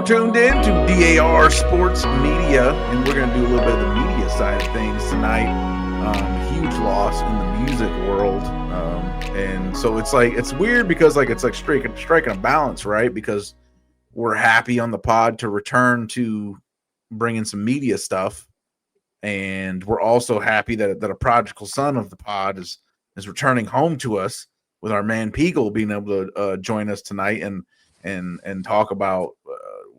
tuned in to DAR Sports Media, and we're going to do a little bit of the media side of things tonight. Huge loss in the music world, and so it's weird because it's like striking a balance, right? Because we're happy on the pod to return to bringing some media stuff, and we're also happy that a prodigal son of the pod is returning home to us with our man Peagle being able to join us tonight and talk about.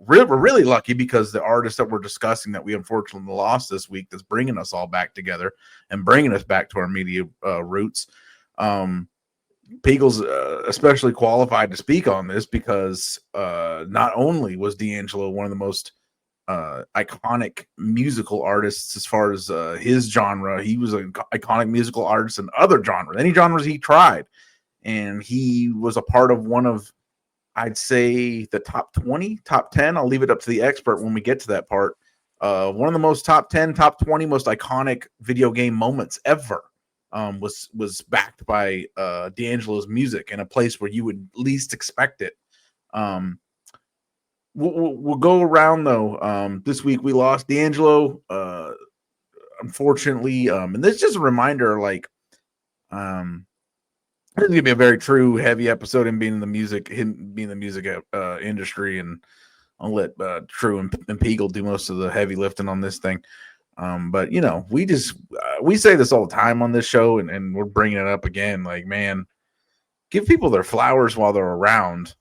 We're really lucky because the artist that we're discussing that we unfortunately lost this week that's bringing us all back together and bringing us back to our media roots. Peagle's especially qualified to speak on this because not only was D'Angelo one of the most iconic musical artists as far as his genre, he was an iconic musical artist in other genres, any genres he tried. And he was a part of one of, I'd say, the top 20, top 10. I'll leave it up to the expert when we get to that part. One of the most top 10, top 20 most iconic video game moments ever was backed by D'Angelo's music in a place where you would least expect it. We'll go around, though. This week we lost D'Angelo, unfortunately. And this is just a reminder, this is gonna be a very true heavy episode. Him being in the music industry, and I'll let True and Peagle do most of the heavy lifting on this thing. But we say this all the time on this show, and we're bringing it up again. Like, man, give people their flowers while they're around.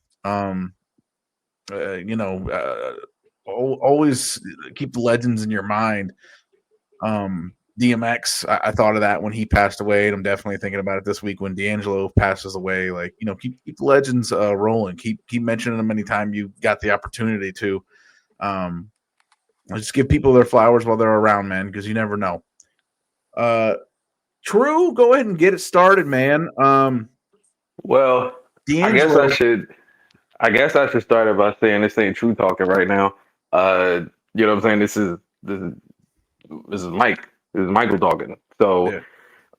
Always keep the legends in your mind. DMX, I thought of that when he passed away, and I'm definitely thinking about it this week when D'Angelo passes away. Keep the legends rolling. Keep mentioning them anytime you got the opportunity to. Just give people their flowers while they're around, man, because you never know. True, go ahead and get it started, man. Well, D'Angelo, I guess I should start it by saying this ain't True talking right now. You know what I'm saying? This is Mike. This is Michael talking. So,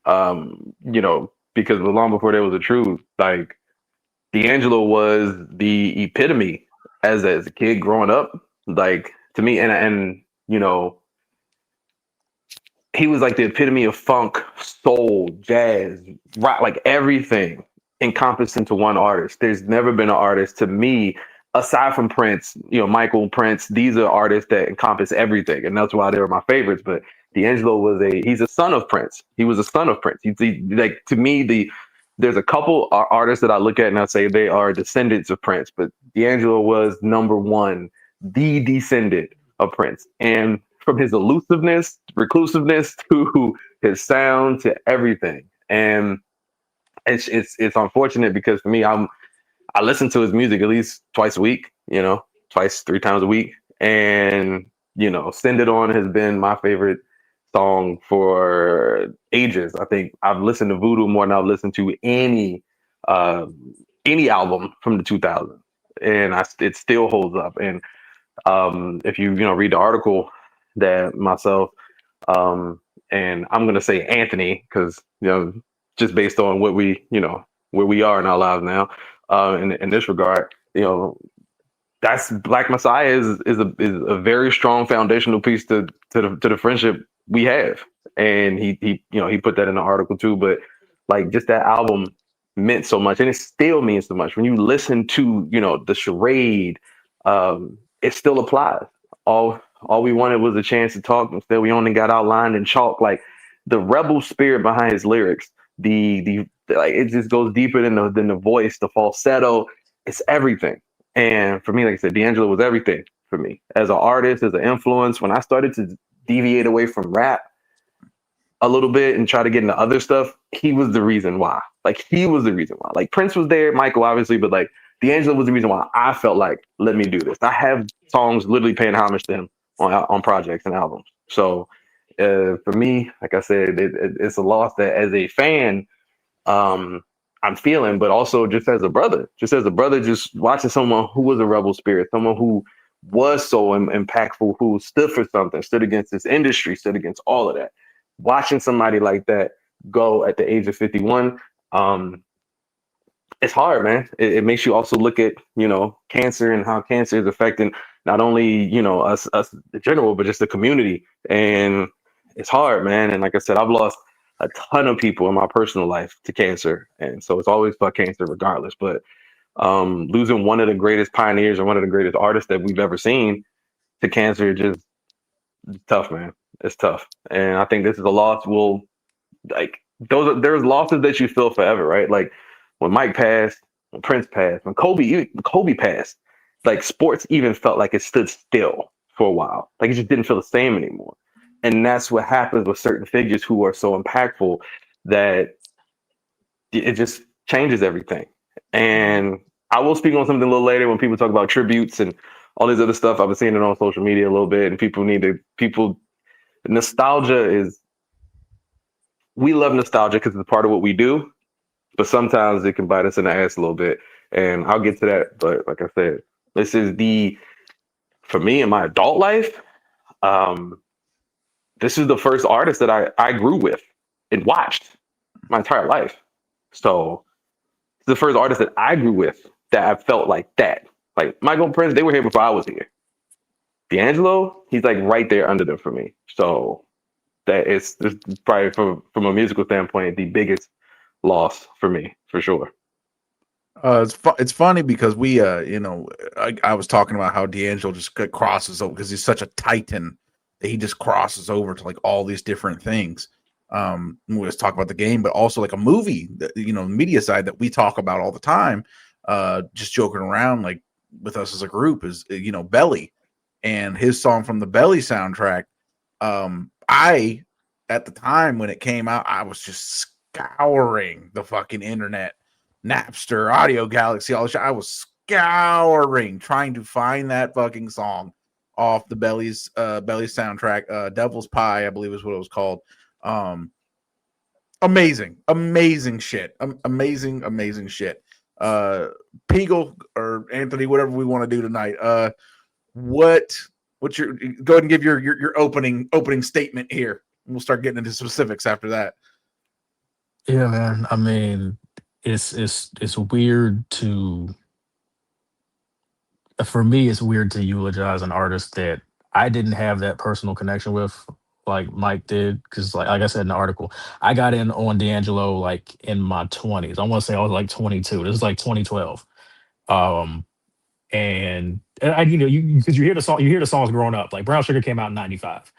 yeah. Because long before there was a True, D'Angelo was the epitome as a kid growing up. To me, and he was like the epitome of funk, soul, jazz, rock, like everything encompassed into one artist. There's never been an artist to me, aside from Prince, Michael, Prince. These are artists that encompass everything, and that's why they were my favorites. But D'Angelo he's a son of Prince. He was a son of Prince. To me, there's a couple artists that I look at and I say they are descendants of Prince, but D'Angelo was number one, the descendant of Prince. And from his elusiveness, reclusiveness, to his sound, to everything. And it's unfortunate because for me, I listen to his music at least twice a week, twice, 3 times a week. And, Send It On has been my favorite song for ages. I think I've listened to Voodoo more than I've listened to any album from the 2000s. And it still holds up. And if you read the article that myself and I'm going to say Anthony, because, just based on what where we are in our lives now, in this regard, that's Black Messiah is a very strong foundational piece to the friendship we have. And he put that in the article too, but just that album meant so much, and it still means so much. When you listen to, the charade, it still applies. All we wanted was a chance to talk. Instead, we only got outlined in chalk. Like, the rebel spirit behind his lyrics, it just goes deeper than the voice, the falsetto. It's everything. And for me, like I said, D'Angelo was everything for me as an artist, as an influence. When I started to deviate away from rap a little bit and try to get into other stuff, he was the reason why. He was the reason why. Prince was there, Michael, obviously, but D'Angelo was the reason why I felt like, let me do this. I have songs literally paying homage to him on projects and albums. So for me, like I said, it's a loss that as a fan, I'm feeling, but also just as a brother, just watching someone who was a rebel spirit, someone who was so impactful, who stood for something, stood against this industry, stood against all of that. Watching somebody like that go at the age of 51, it's hard, man. It makes you also look at, cancer and how cancer is affecting not only us in general, but just the community. And it's hard, man. And like I said, I've lost a ton of people in my personal life to cancer, and so it's always about cancer regardless. But losing one of the greatest pioneers and one of the greatest artists that we've ever seen to cancer, just tough, man. It's tough, and I think this is a loss. Will like there's losses that you feel forever, right? Like when Mike passed, when Prince passed, when Kobe passed, like sports even felt like it stood still for a while. Like it just didn't feel the same anymore. And that's what happens with certain figures who are so impactful that it just changes everything. And I will speak on something a little later when people talk about tributes and all this other stuff. I've been seeing it on social media a little bit, and people nostalgia is we love nostalgia because it's part of what we do, but sometimes it can bite us in the ass a little bit. And I'll get to that. But like I said, this is for me in my adult life, um, this is the first artist that I grew with and watched my entire life. So it's the first artist that I grew with that I felt like that. Like Michael and Prince, they were here before I was here. D'Angelo, he's like right there under them for me. So that is probably from a musical standpoint the biggest loss for me for sure. It's funny because we, I was talking about how D'Angelo just crosses over because he's such a titan that he just crosses over to like all these different things. We just talk about the game, but also like a movie that, media side that we talk about all the time, just joking around like with us as a group is, Belly and his song from the Belly soundtrack. I, at the time when it came out, I was just scouring the fucking internet, Napster, Audio Galaxy, all the shit. I was scouring trying to find that fucking song off the Belly soundtrack. Devil's Pie, I believe is what it was called. Amazing shit. Amazing shit. Peagle or Anthony, whatever we want to do tonight. What's your go ahead and give your opening statement here. We'll start getting into specifics after that. Yeah, man. I mean, it's weird to for me. It's weird to eulogize an artist that I didn't have that personal connection with, like Mike did, because like I said in the article, I got in on D'Angelo like in my 20s. I want to say I was like 22. This is like 2012. Um, and I, you because you hear the songs growing up. Like Brown Sugar came out in '95.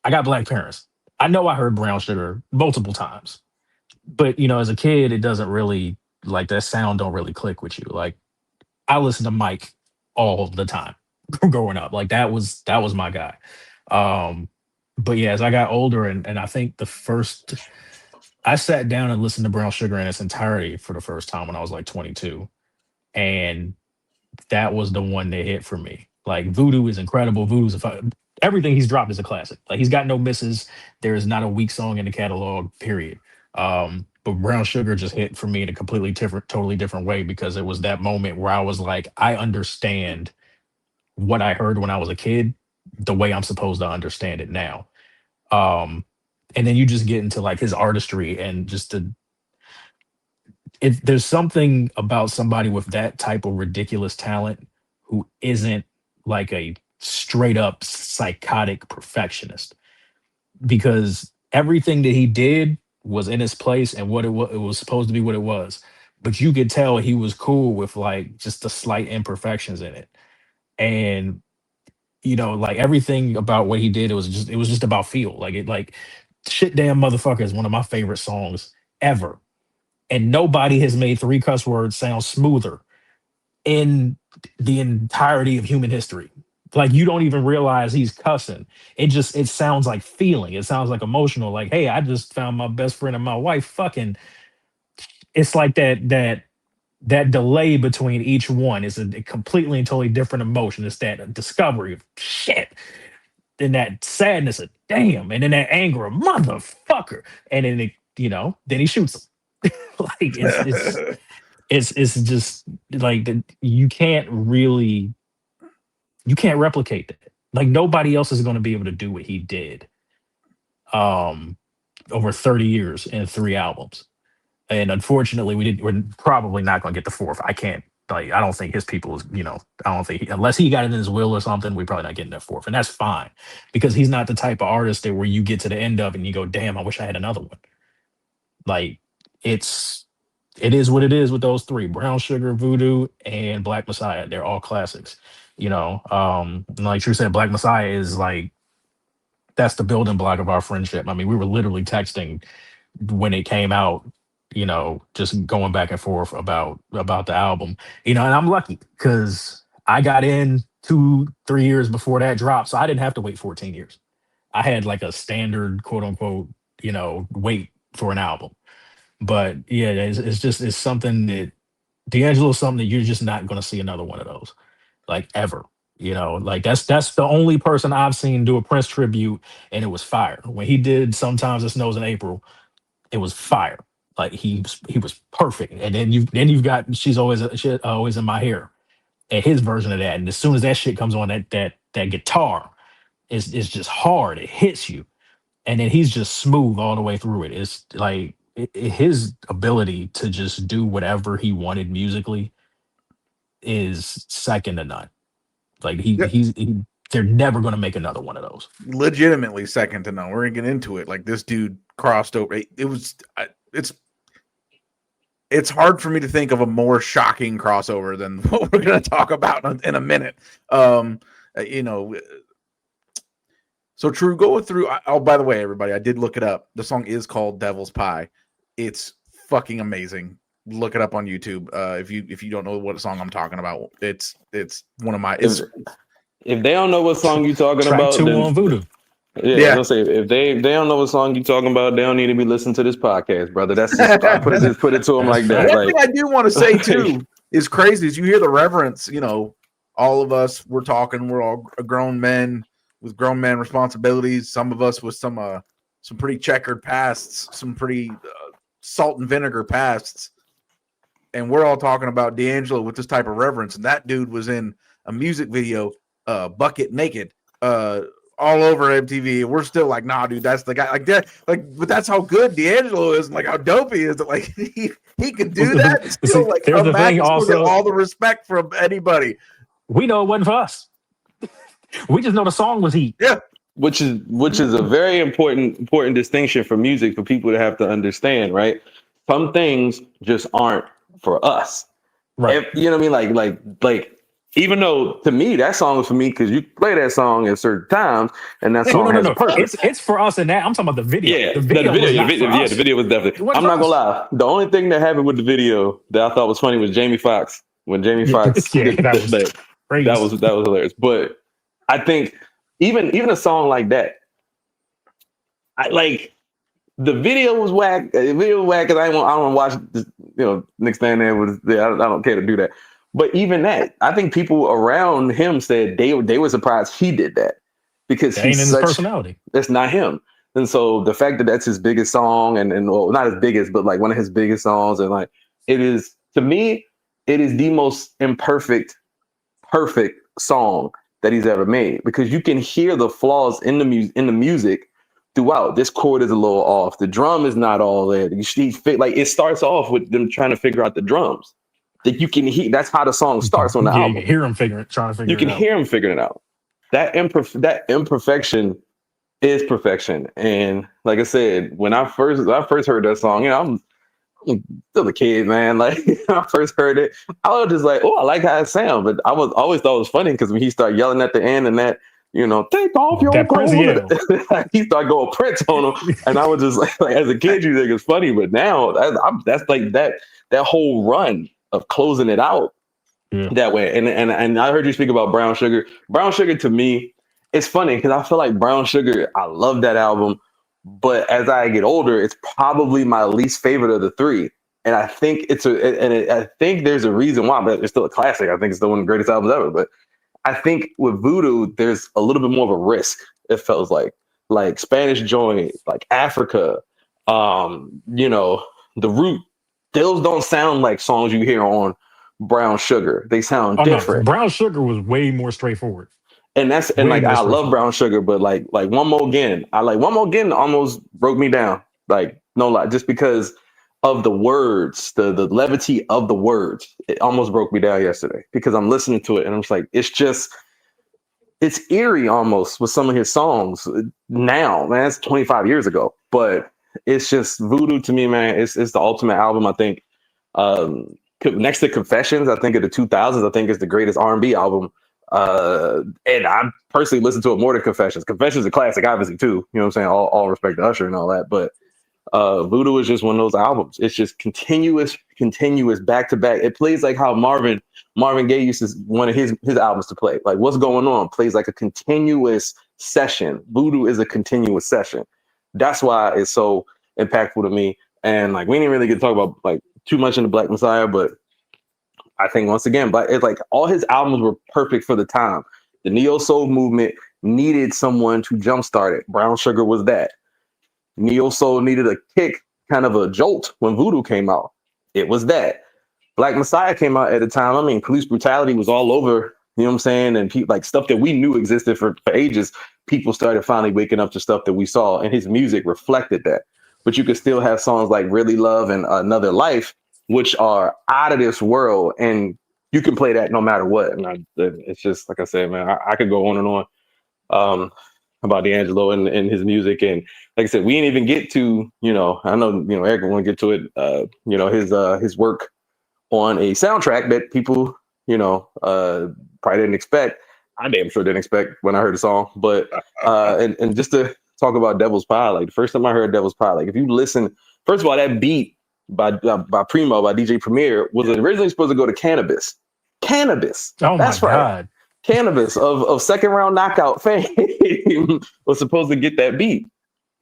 I got black parents. I know I heard Brown Sugar multiple times, but as a kid, it doesn't really like that sound don't really click with you. Like I listened to Mike all the time growing up. Like that was my guy. Um, but yeah, as I got older and I think the first I sat down and listened to Brown Sugar in its entirety for the first time when I was like 22. And that was the one that hit for me. Like Voodoo is incredible. Everything he's dropped is a classic. Like he's got no misses. There is not a weak song in the catalog. Period. But Brown Sugar just hit for me in a completely different, totally different way because it was that moment where I was like, I understand what I heard when I was a kid, the way I'm supposed to understand it now. Um, and then you just get into like his artistry and just there's something about somebody with that type of ridiculous talent who isn't like a straight up psychotic perfectionist because everything that he did was in its place and it was supposed to be what it was, but you could tell he was cool with like just the slight imperfections in it. And like everything about what he did, it was just about feel. Like shit damn motherfucker is one of my favorite songs ever, and nobody has made three cuss words sound smoother in the entirety of human history. Like you don't even realize he's cussing. It sounds like feeling. It sounds like emotional. Like, hey, I just found my best friend and my wife fucking. It's like that delay between each one is a completely and totally different emotion. It's that discovery of shit, then that sadness of damn, and then that anger of motherfucker, and then then he shoots him. Like it's just like you can't replicate that. Like nobody else is going to be able to do what he did um over 30 years and three albums. And unfortunately we're probably not going to get the fourth. I can't Like, I don't think his people is, I don't think unless he got it in his will or something, we're probably not getting that fourth, and that's fine because he's not the type of artist that where you get to the end of and you go, damn, I wish I had another one. Like, it is what it is with those three: Brown Sugar, Voodoo, and Black Messiah. They're all classics. And like True said, Black Messiah is like that's the building block of our friendship. I mean, we were literally texting when it came out, just going back and forth about the album. And I'm lucky because I got in 2-3 years before that dropped, so I didn't have to wait 14 years. I had like a standard quote unquote, wait for an album. But yeah, it's something that D'Angelo's something that you're just not going to see another one of those, like, ever. Like, that's the only person I've seen do a Prince tribute, and it was fire. When he did "Sometimes It Snows in April," it was fire. Like, he was perfect. And then you've got "She's Always in My Hair," and his version of that. And as soon as that shit comes on, that guitar is just hard. It hits you, and then he's just smooth all the way through it. It's like his ability to just do whatever he wanted musically is second to none. Like, they're never going to make another one of those. Legitimately second to none. We're gonna get into it. Like, this dude crossed over. It's hard for me to think of a more shocking crossover than what we're gonna talk about in a minute. So True, go through. Oh, by the way, everybody, I did look it up. The song is called "Devil's Pie." It's fucking amazing. Look it up on YouTube. If you don't know what song I'm talking about, it's one of my. If they don't know what song you're talking Track about, 2 then, on Voodoo. Yeah, I was gonna say if they don't know what song you're talking about, they don't need to be listening to this podcast, brother. That's just I put it to them like that. One thing I do want to say too is crazy is you hear the reverence. All of us, we're talking. We're all grown men with grown man responsibilities. Some of us with some pretty checkered pasts, some pretty salt and vinegar pasts, and we're all talking about D'Angelo with this type of reverence. And that dude was in a music video, bucket naked, all over MTV. We're still like, nah, dude, that's the guy. Like that, but that's how good D'Angelo is, and like how dope he is. That like he could do that. And still, like, there's the thing also, all the respect from anybody. We know it wasn't for us. We just know the song was heat. Yeah. Which is a very important distinction for music for people to have to understand, right? Some things just aren't for us. Right. You know what I mean? Like even though to me that song is for me because you play that song at certain times and that song has a purpose. It's for us in that. I'm talking about the video. Yeah, the video was definitely. I'm not gonna lie. The only thing that happened with the video that I thought was funny was Jamie Foxx. When Jamie Foxx that was hilarious. But I think even a song like that, I like the video was whack. The video was whack because I don't want to watch this, Nick stand there with I don't care to do that. But even that, I think people around him said they were surprised he did that because he's in his personality. That's not him. And so the fact that that's his biggest song and well, not his biggest, but like one of his biggest songs, and like it is to me, it is the most perfect song that he's ever made because you can hear the flaws in the music throughout. This chord is a little off. The drum is not all there. Like it starts off with them trying to figure out the drums. That you can hear. That's how the song starts on the album. You can hear him trying to figure it out. You can hear him figuring it out. That imperfection is perfection. And like I said, when I first heard that song, I'm still a kid, man. Like when I first heard it, I was just like, oh, I like how it sounds. But I always thought it was funny because when he started yelling at the end and that, take off your clothes. He started going Prince on him. And I was just like as a kid, you think it's funny. But now that's like that whole run of closing it out that way. And I heard you speak about Brown Sugar. Brown Sugar to me, it's funny because I feel like Brown Sugar, I love that album. But as I get older, it's probably my least favorite of the three. And I think I think there's a reason why, but it's still a classic. I think it's still one of the greatest albums ever. But I think with Voodoo, there's a little bit more of a risk. It feels like Spanish Joint, like Africa, The Root. Those don't sound like songs you hear on Brown Sugar. They sound different. No. Brown Sugar was way more straightforward. And I love Brown Sugar, but like One More Again. I like One More Again almost broke me down. Like, no lie, just because of the words, the levity of the words, it almost broke me down yesterday because I'm listening to it and I'm just like, it's eerie almost with some of his songs now, man. It's 25 years ago, but it's just Voodoo to me, man. It's the ultimate album, I think. Next to Confessions, I think of the 2000s, I think it's the greatest R&B album. And I personally listen to it more than Confessions. Confessions is a classic, obviously, too. You know what I'm saying? All respect to Usher and all that, but Voodoo is just one of those albums. It's just continuous, back to back. It plays like how Marvin Gaye used to one of his albums to play. Like what's going on plays like a continuous session. Voodoo is a continuous session. That's why it's so impactful to me. And like we didn't really get to talk about like too much in the Black Messiah, but I think once again, but it's like all his albums were perfect for the time. The neo soul movement needed someone to jumpstart it. Brown Sugar was that. Neo soul needed a kick, kind of a jolt when Voodoo came out. It was that. Black Messiah came out at the time. I mean, police brutality was all over, you know what I'm saying? And people like stuff that we knew existed for ages. People started finally waking up to stuff that we saw, and his music reflected that. But you could still have songs like Really Love and Another Life, which are out of this world. And you can play that no matter what. And it's just, like I said, man, I could go on and on about D'Angelo and his music. And like I said, we didn't even get to, I know, Eric will get to it, his work on a soundtrack that people, probably didn't expect. I damn sure didn't expect when I heard the song. But and just to talk about Devil's Pie, like the first time I heard Devil's Pie, like if you listen, first of all, that beat by Primo, by DJ Premier, was originally supposed to go to Cannabis. Oh That's my right. God. Cannabis of second round knockout fame was supposed to get that beat.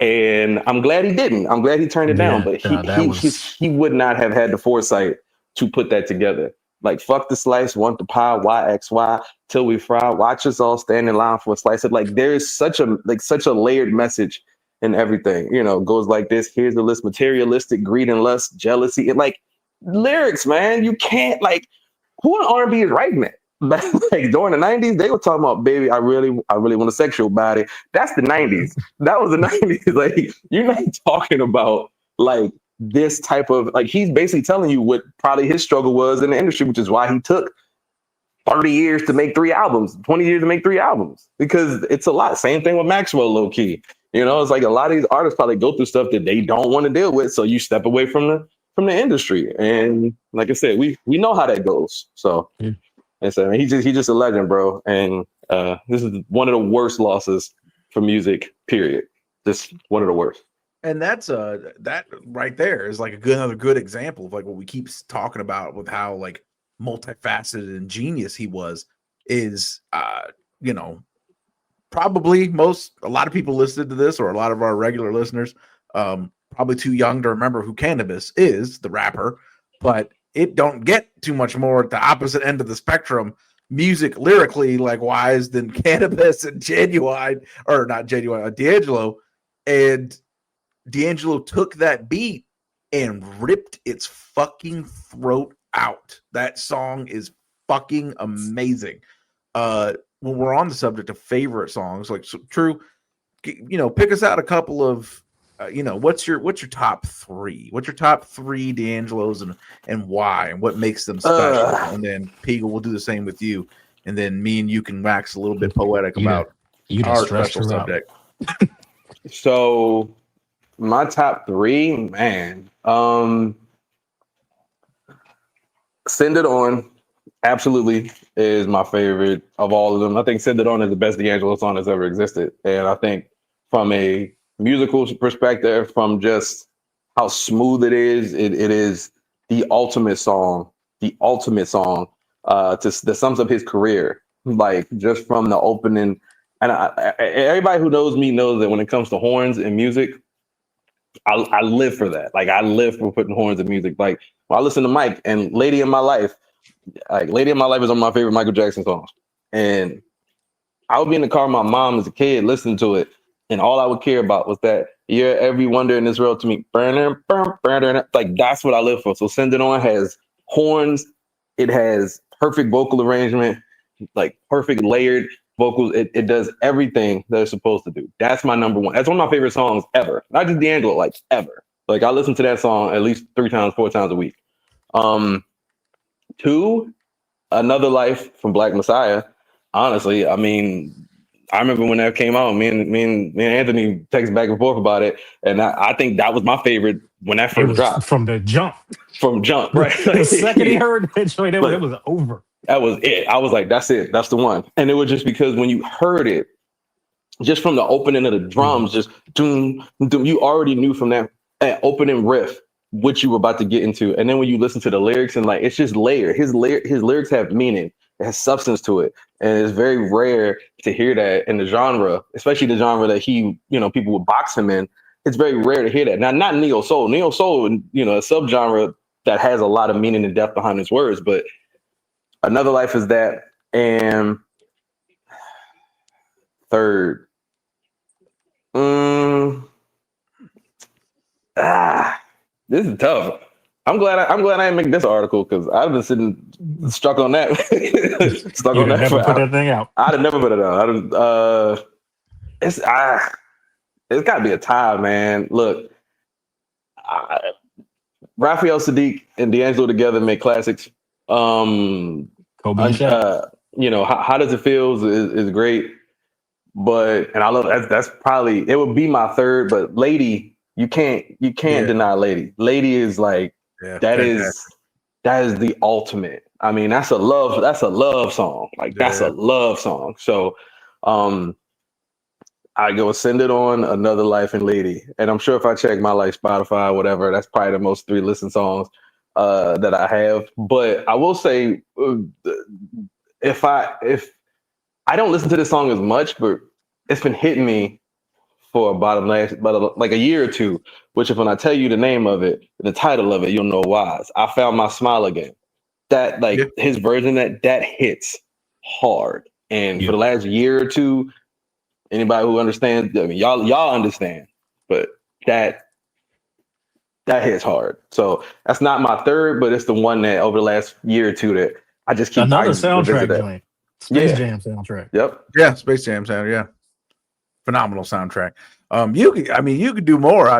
And I'm glad he didn't. I'm glad he turned it down. But he would not have had the foresight to put that together. Like, fuck the slice, want the pie, YXY, till we fry. Watch us all stand in line for a slice. Like, there is such a layered message in everything. Goes like this. Here's the list: materialistic, greed and lust, jealousy. And like lyrics, man. You can't who in R&B is writing that? Like during the 90s, they were talking about, baby, I really want a sexual body. That's the 90s. That was the 90s. Like, you're not talking about like this type of, like, he's basically telling you what probably his struggle was in the industry, which is why he took 30 years to make 3 albums, 20 years to make 3 albums, because it's a lot. Same thing with Maxwell, low key. It's like a lot of these artists probably go through stuff that they don't want to deal with. So you step away from the industry. And like I said, we know how that goes. So and so he's just a legend, bro. And this is one of the worst losses for music, period. Just one of the worst. And that's that right there is like another good example of like what we keep talking about with how like multifaceted and genius he was. Is probably a lot of people listening to this, or a lot of our regular listeners, probably too young to remember who Cannabis is, the rapper, but it don't get too much more at the opposite end of the spectrum, music lyrically, like wise, than Cannabis and D'Angelo. And D'Angelo took that beat and ripped its fucking throat out. That song is fucking amazing. When we're on the subject of favorite songs, like, so, True, pick us out a couple of, what's your top 3? What's your top 3 D'Angelo's and why, and what makes them special? And then Peagle will do the same with you, and then me and you can wax a little bit poetic about our special subject. So my top 3, man. Send It On absolutely is my favorite of all of them. I think Send It On is the best D'Angelo song that's ever existed. And I think from a musical perspective, from just how smooth it is the ultimate song that sums up his career. Like, just from the opening. And everybody who knows me knows that when it comes to horns and music, I live for that. Like, I live for putting horns in music. Like, when I listen to Mike and Lady in My Life, Lady in My Life is one of my favorite Michael Jackson songs. And I would be in the car with my mom as a kid listening to it, and all I would care about was that you're every wonder in this world to me. Like, that's what I live for. So Send It On has horns. It has perfect vocal arrangement, like perfect layered vocals. It does everything that it's supposed to do. That's my number one. That's one of my favorite songs ever. Not just D'Angelo, like ever. Like I listen to that song at least 3 times, 4 times a week. Um, Two, Another Life from Black Messiah. Honestly, I mean, I remember when that came out. Me and Anthony text back and forth about it, and I think that was my favorite when that It first was dropped from the jump. from Jump. Right, The second he heard that joint, it like was over. that was it. I was like, that's it, that's the one. And it was just because when you heard it, just from the opening of the drums, just doom, doom, you already knew from that opening riff what you were about to get into. And then when you listen to the lyrics and like it's just layered. His lyrics have meaning, it has substance to it. And it's very rare to hear that in the genre, especially the genre that people would box him in. It's very rare to hear that. Now, not neo soul. Neo soul, a subgenre that has a lot of meaning and depth behind his words, but Another Life is that. And third, mm, this is tough. I'm glad I didn't make this article because I've been sitting stuck on that. Stuck You'd on have that never for put that thing out. I'd have never put it out. It's got to be a tie, man. Look, Raphael Sadiq and D'Angelo together make classics. Kobe and Shaq. How Does It Feel is great, and I love that's probably it would be my third. But Lady, you can't deny Lady. Lady is like that is the ultimate. I mean, that's a love song. Like that's a love song. So, I go Send It On, Another Life, and Lady. And I'm sure if I check my like Spotify, whatever, that's probably the most 3 listen songs that I have. But I will say, if I don't listen to this song as much, but it's been hitting me for about like a year or two. Which, if when I tell you the name of it, the title of it, you'll know why. I Found My Smile Again. That his version that hits hard. And for the last year or two, anybody who understands, I mean, y'all understand, but that hits hard. So that's not my third, but it's the one that over the last year or two that I just keep another soundtrack joint. Space Jam soundtrack. Yep. Yeah, Space Jam soundtrack. Yeah, phenomenal soundtrack. You could do more.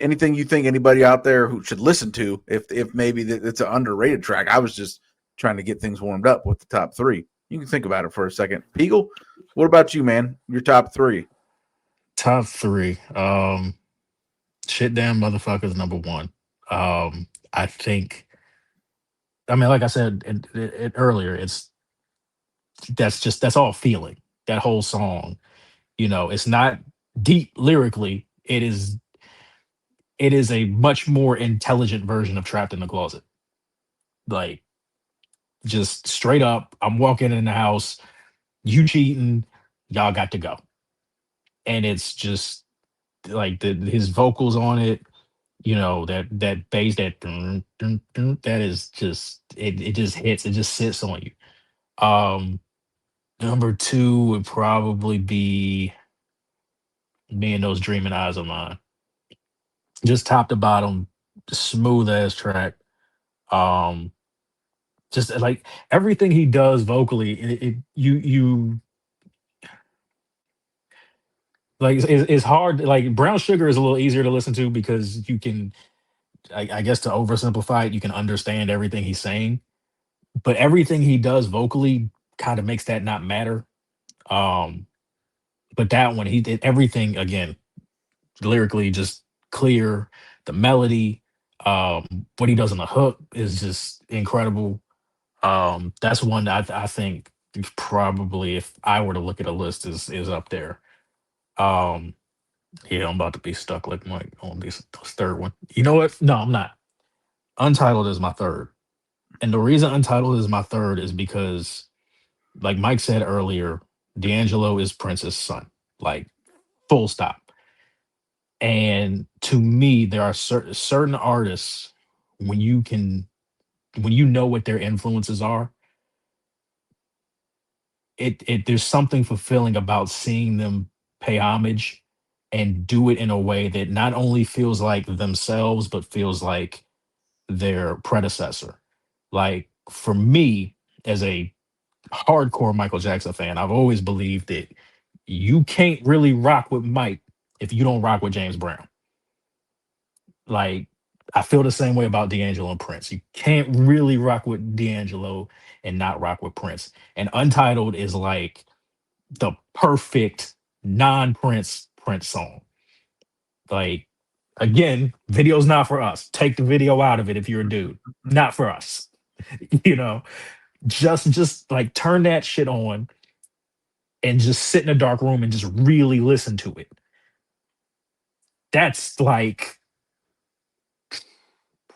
Anything you think anybody out there who should listen to, if maybe it's an underrated track. I was just trying to get things warmed up with the top 3. You can think about it for a second. Peagle, what about you, man? Your top 3. Top 3. Shit Damn Motherfuckers number 1. I think. I mean, like I said earlier, that's all feeling. That whole song, it's not deep lyrically. It is a much more intelligent version of Trapped in the Closet. Like, just straight up, I'm walking in the house, you cheating, y'all got to go. And it's just like his vocals on it, that bass, that dun, dun, dun, that is just it just hits, it just sits on you. Number 2 would probably be Me and Those Dreaming Eyes of Mine. Just top to bottom, smooth ass track. Just like everything he does vocally, you like it's hard. Like Brown Sugar is a little easier to listen to because you can, I guess, to oversimplify it, you can understand everything he's saying. But everything he does vocally kind of makes that not matter. But that one, he did everything again, lyrically just clear. The melody, what he does on the hook is just incredible. That's one that I think probably, if I were to look at a list, is up there. Um, yeah, I'm about to be stuck like Mike on this third one. You know what? No, I'm not. Untitled is my third. And the reason Untitled is my third is because, like Mike said earlier, D'Angelo is Prince's son. Like, full stop. And to me, there are certain artists, when you know what their influences are, it there's something fulfilling about seeing them pay homage and do it in a way that not only feels like themselves but feels like their predecessor. Like, for me, as a hardcore Michael Jackson fan, I've always believed that you can't really rock with Mike if you don't rock with James Brown. Like, I feel the same way about D'Angelo and Prince. You can't really rock with D'Angelo and not rock with Prince. And Untitled is like the perfect non-Prince song. Like, again, video's not for us. Take the video out of it if you're a dude. Not for us. You know, just like turn that shit on and just sit in a dark room and just really listen to it. That's like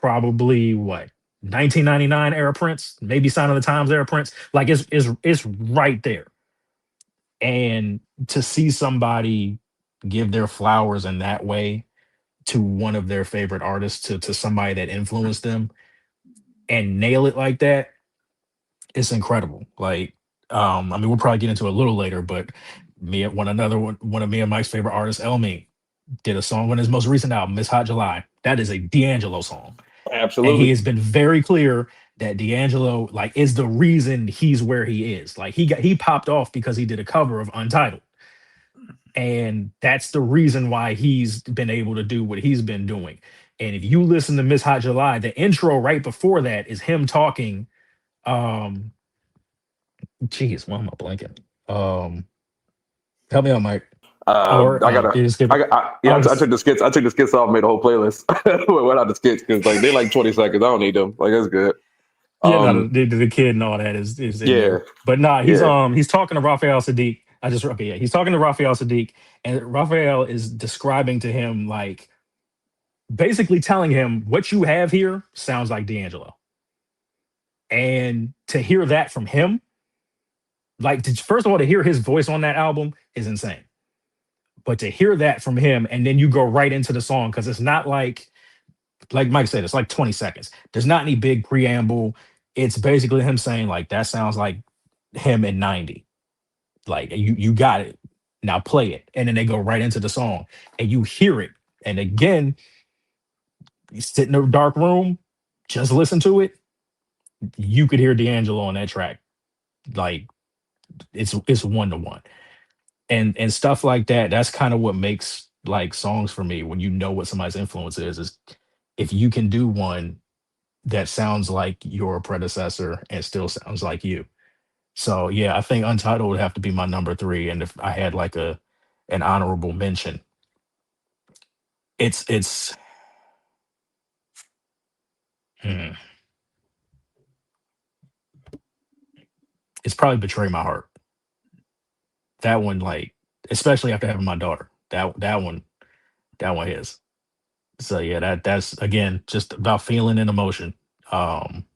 probably what, 1999 era Prince, maybe Sign of the Times era Prince. Like it's right there. And to see somebody give their flowers in that way to one of their favorite artists, to somebody that influenced them and nail it like that, it's incredible. Like, I mean, we'll probably get into it a little later, but one of me and Mike's favorite artists, Elmi, did a song on his most recent album, Miss Hot July. That is a D'Angelo song. And he Absolutely. has been very clear that D'Angelo like is the reason he's where he is. Like he popped off because he did a cover of Untitled. And that's the reason why he's been able to do what he's been doing. And if you listen to Miss Hot July, the intro right before that is him talking. Um, geez, why am I blanking? Help me out, Mike. Or I gotta. you just skip it. Yeah, Oh, I took the skits. I took the skits off, made a whole playlist without the skits because like they like 20 seconds. I don't need them. Like that's good. yeah, no, Um, the kid and all that is in yeah, there. But nah, yeah. he's talking to Raphael Sadiq. I just okay, yeah, he's talking to Raphael Sadiq, and Raphael is describing to him like basically telling him what you have here sounds like D'Angelo. And to hear that from him, like first of all, to hear his voice on that album is insane. But to hear that from him, and then you go right into the song because it's not like Mike said, it's like 20 seconds. There's not any big preamble. It's basically him saying like that sounds like him in 90. Like you got it. Now play it. And then they go right into the song and you hear it. And again, you sit in a dark room, just listen to it. You could hear D'Angelo on that track. Like it's one to one. And stuff like that. That's kind of what makes like songs for me when you know what somebody's influence is if you can do one that sounds like your predecessor and still sounds like you. So yeah, I think Untitled would have to be my number three. And if I had like an honorable mention, it's hmm, it's probably Betray My Heart. That one, like, especially after having my daughter. That one is. So yeah, that's again just about feeling and emotion. Um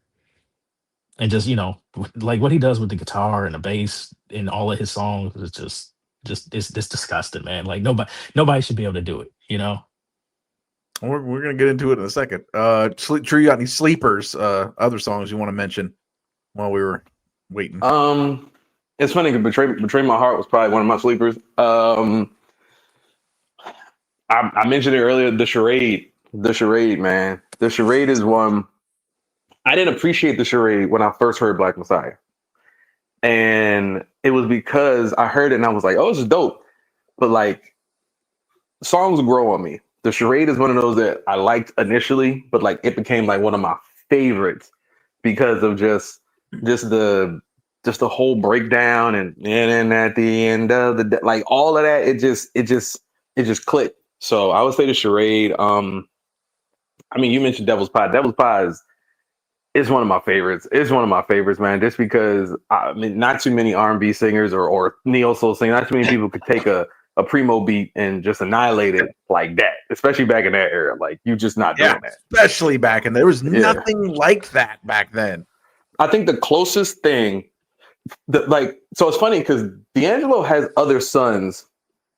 and just, like what he does with the guitar and the bass in all of his songs is just it's disgusting, man. Like nobody should be able to do it, you know? We're gonna get into it in a second. True, you got any sleepers? Other songs you want to mention while we were waiting? It's funny because Betray My Heart was probably one of my sleepers. I mentioned it earlier. The charade, man. The charade is one. I didn't appreciate the charade when I first heard Black Messiah, and it was because I heard it and I was like, "Oh, this is dope," but like songs grow on me. The charade is one of those that I liked initially, but like it became like one of my favorites because of just the just the whole breakdown and then at the end of the like all of that. It just clicked. So I would say the charade. I mean, you mentioned Devil's Pie. Devil's Pie is one of my favorites. It's one of my favorites, man. Just because I mean, not too many R&B singers or neo soul singers, not too many people could take a primo beat and just annihilate it like that. Especially back in that era, like you just not doing that. Especially back in there was nothing like that back then. I think the closest thing that like so it's funny because D'Angelo has other sons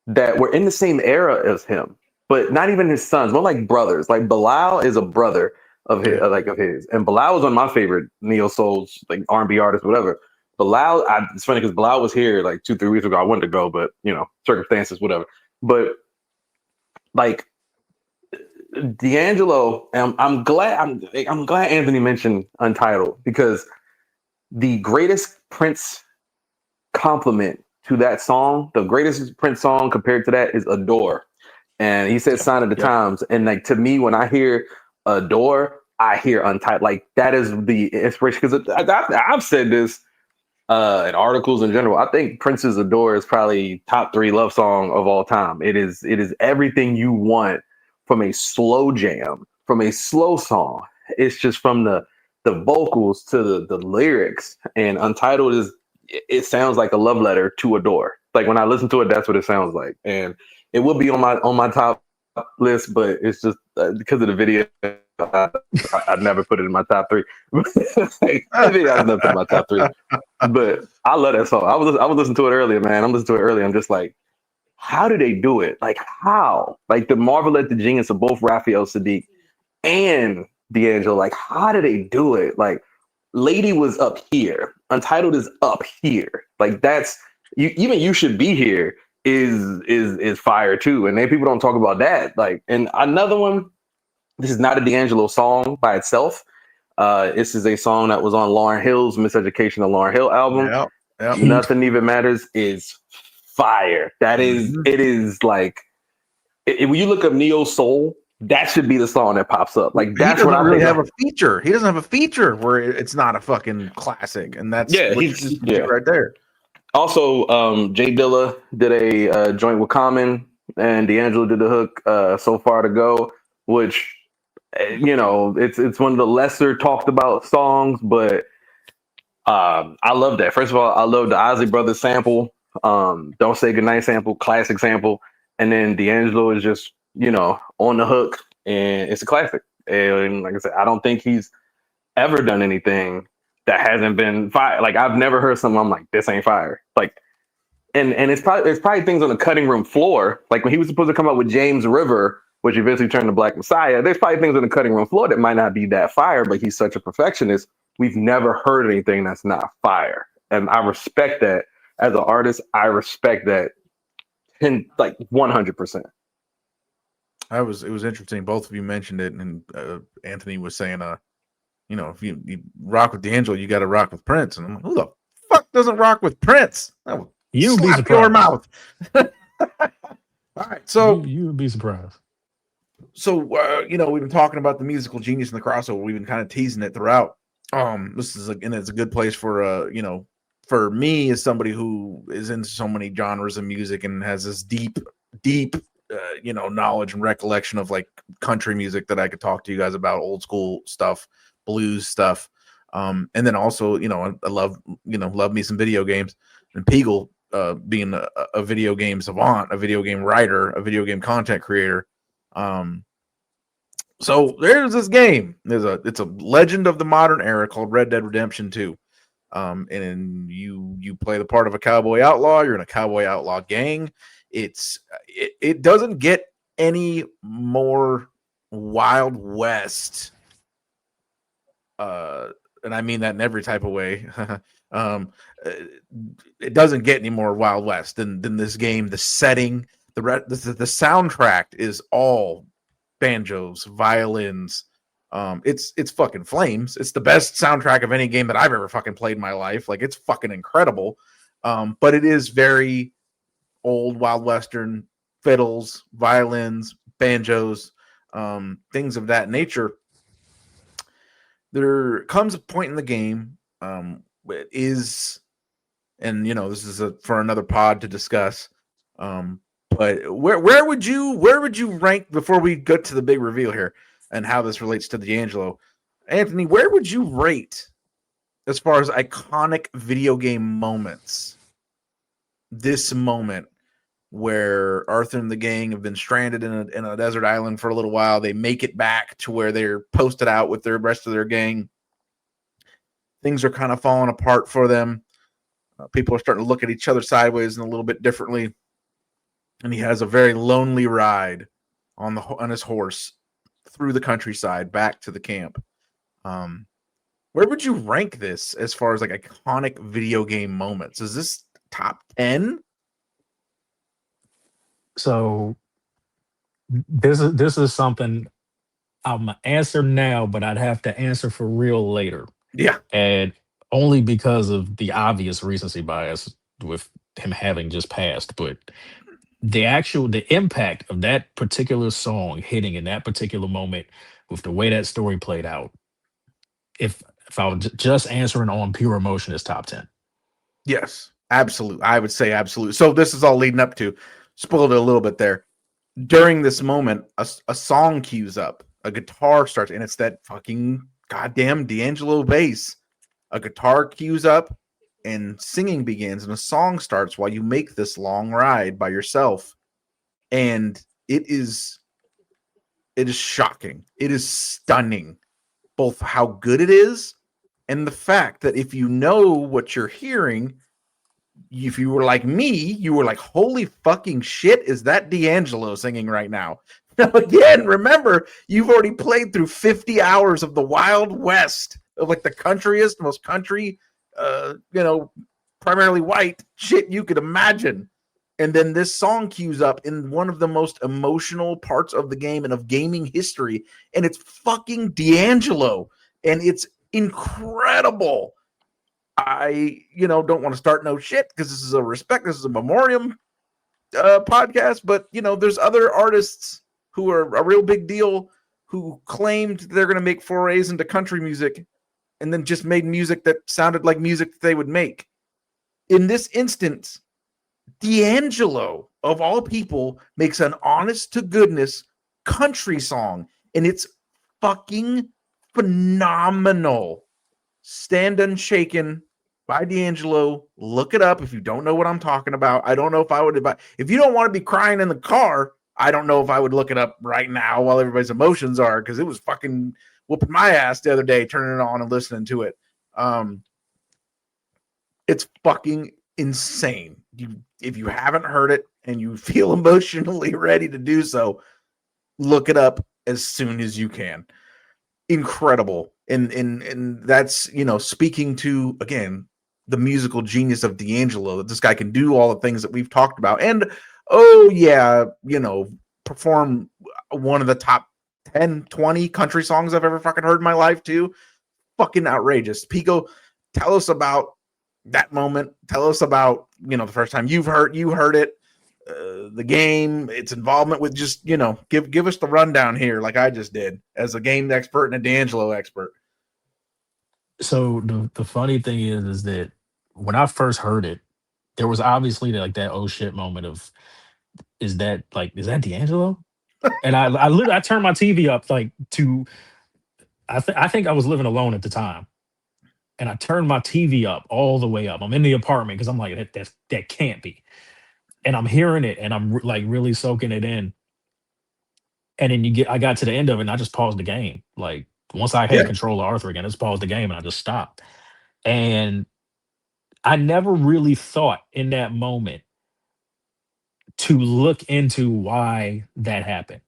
that were in the same era as him, but not even his sons, more like brothers. Like Bilal is a brother of his, of his, and Bilal was one of my favorite neo souls, like R&B artists, whatever. Bilal, it's funny because Bilal was here like 2-3 weeks ago. I wanted to go, but circumstances, whatever. But like D'Angelo, I'm glad Anthony mentioned Untitled because the greatest Prince compliment to that song, the greatest Prince song compared to that is Adore. And he said Sign of the Times. And like to me, when I hear Adore, I hear Untitled. Like that is the inspiration. Because I've said this in articles in general. I think Prince's Adore is probably top 3 love song of all time. It is everything you want from a slow jam, from a slow song. It's just from the vocals to the lyrics. And Untitled is, it sounds like a love letter to Adore. Like when I listen to it, that's what it sounds like. And it would be on my top list, but it's just because of the video. I'd never put it in my top 3. Like, I'd never put it in my top 3. But I love that song. I was listening to it earlier, man. I'm listening to it earlier. I'm just like, how do they do it? Like how? Like the marvel at the genius of both Raphael Sadiq and D'Angelo. Like how do they do it? Like Lady was up here. Untitled is up here. Like that's even You Should Be Here is fire too. And then people don't talk about that. Like, and another one, this is not a D'Angelo song by itself. This is a song that was on Lauryn Hill's Miseducation of Lauryn Hill album. Yep. Nothing Even Matters is fire. That is, it is like, when you look up Neo Soul, that should be the song that pops up. Like that's what I really have a feature. He doesn't have a feature where it's not a fucking classic, and that's right there. Also, Jay Dilla did a joint with Common, and D'Angelo did the hook, So Far to Go, which, you know, it's one of the lesser talked about songs, but I love that. First of all, I love the Ozzy Brothers sample, Don't Say Goodnight sample, classic sample, and then D'Angelo is just, you know, on the hook, and it's a classic. And like I said, I don't think he's ever done anything that hasn't been fire. Like I've never heard something I'm like, this ain't fire. Like, and it's probably things on the cutting room floor. Like when he was supposed to come out with James River, which eventually turned to Black Messiah, there's probably things on the cutting room floor that might not be that fire, but he's such a perfectionist. We've never heard anything that's not fire. And I respect that as an artist. I respect that in like 100%. It was interesting. Both of you mentioned it, and Anthony was saying, you know, if you rock with D'Angelo, you got to rock with Prince. And I'm like, who the fuck doesn't rock with Prince? You'd be surprised. Your mouth. All right, so you would be surprised. So you know, we've been talking about the musical genius and the crossover. We've been kind of teasing it throughout. This is and it's a good place for you know, for me as somebody who is in so many genres of music and has this deep you know, knowledge and recollection of like country music that I could talk to you guys about, old school stuff, blues stuff. And then also, you know, I love me some video games, and Peagle being a video game savant, a video game writer, a video game content creator. So there's this game. It's a legend of the modern era called Red Dead Redemption 2. And you play the part of a cowboy outlaw. You're in a cowboy outlaw gang. It doesn't get any more Wild West, and I mean that in every type of way. It doesn't get any more Wild West than this game. The setting, the soundtrack is all banjos, violins. It's fucking flames. It's the best soundtrack of any game that I've ever fucking played in my life. Like, it's fucking incredible. But it is very old Wild Western, fiddles, violins, banjos, things of that nature. There comes a point in the game, it is, and you know, this is for another pod to discuss. But where would you rank, before we get to the big reveal here and how this relates to D'Angelo? Anthony, where would you rate as far as iconic video game moments? This moment where Arthur and the gang have been stranded in a desert island for a little while. They make it back to where they're posted out with the rest of their gang. Things are kind of falling apart for them. People are starting to look at each other sideways and a little bit differently. And he has a very lonely ride on his horse through the countryside back to the camp. Where would you rank this as far as like iconic video game moments? Is this top 10? So this is something I'm gonna answer now, but I'd have to answer for real later. Yeah. And only because of the obvious recency bias with him having just passed. But the impact of that particular song hitting in that particular moment with the way that story played out, if if I was just answering on pure emotion, is top 10. Yes, absolute. I would say absolute. So this is all leading up to, spoiled it a little bit there. During this moment, a song cues up, a guitar starts, and it's that fucking goddamn D'Angelo bass. A guitar cues up, and singing begins, and a song starts while you make this long ride by yourself. And it is shocking. It is stunning, both how good it is and the fact that if you know what you're hearing, if you were like me, you were like, holy fucking shit, is that D'Angelo singing right now? Now, again, remember, you've already played through 50 hours of the Wild West, of like the countryest, most country, primarily white shit you could imagine. And then this song cues up in one of the most emotional parts of the game and of gaming history. And it's fucking D'Angelo. And it's incredible. I, don't want to start no shit because this is a memoriam podcast, but there's other artists who are a real big deal who claimed they're going to make forays into country music and then just made music that sounded like music that they would make. In this instance, D'Angelo, of all people, makes an honest to goodness country song, and it's fucking phenomenal. Stand Unshaken by D'Angelo. Look it up if you don't know what I'm talking about. I don't know if I would, if you don't want to be crying in the car, I don't know if I would look it up right now while everybody's emotions are, because it was fucking whooping my ass the other day, turning it on and listening to it. It's fucking insane. If you haven't heard it and you feel emotionally ready to do so, look it up as soon as you can. Incredible. And that's, speaking to, again, the musical genius of D'Angelo, that this guy can do all the things that we've talked about. And, perform one of the top 10, 20 country songs I've ever fucking heard in my life too. Fucking outrageous. Pico, tell us about that moment. Tell us about, the first time you heard it, the game, its involvement with, just, give us the rundown here, like I just did, as a game expert and a D'Angelo expert. So the funny thing is that when I first heard it, there was obviously like that oh shit moment of, is that D'Angelo? And I turned my TV up like to, I think I was living alone at the time, and I turned my TV up all the way up. I'm in the apartment because I'm like, that can't be. And I'm hearing it, and I'm like really soaking it in. And then I got to the end of it, and I just paused the game. Like, once I had control of Arthur again, I just paused the game and I just stopped. And I never really thought in that moment to look into why that happened,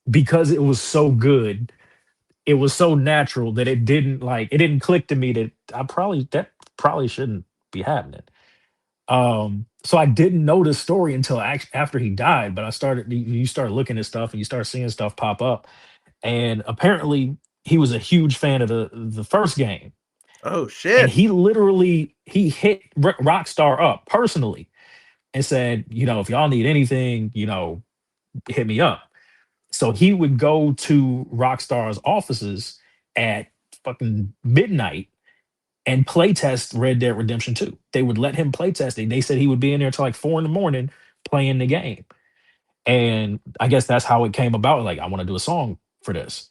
because it was so good. It was so natural that it didn't click to me that that probably shouldn't be happening. So I didn't know the story until after he died, but you start looking at stuff and you start seeing stuff pop up. And apparently he was a huge fan of the first game. Oh And shit. he hit Rockstar up personally and said, if y'all need anything, hit me up. So he would go to Rockstar's offices at fucking midnight and playtest Red Dead Redemption 2. They would let him playtest it. They said he would be in there till like 4 in the morning playing the game. And I guess that's how it came about. Like, I want to do a song for this.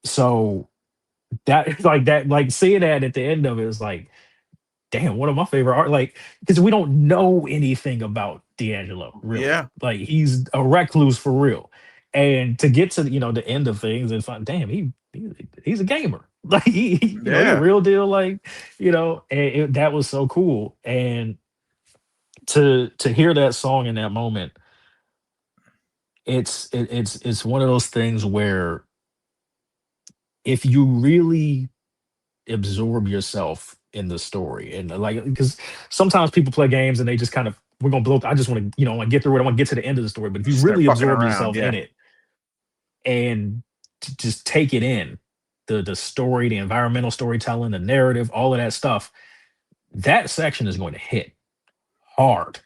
So that seeing that at the end of it is like, damn, one of my favorite art. Like, because we don't know anything about D'Angelo, really. Yeah. Like, he's a recluse for real. And to get to the end of things and find, damn, he's a gamer. Like, he's a real deal. Like, and that was so cool. And to hear that song in that moment, it's one of those things where if you really absorb yourself in the story, and like, because sometimes people play games and they just kind of, we're gonna blow. I just want to, I get through it. I want to get to the end of the story. But if you Start really fucking absorb around, yourself in it and just take it in, the story, the environmental storytelling, the narrative, all of that stuff, that section is going to hit hard.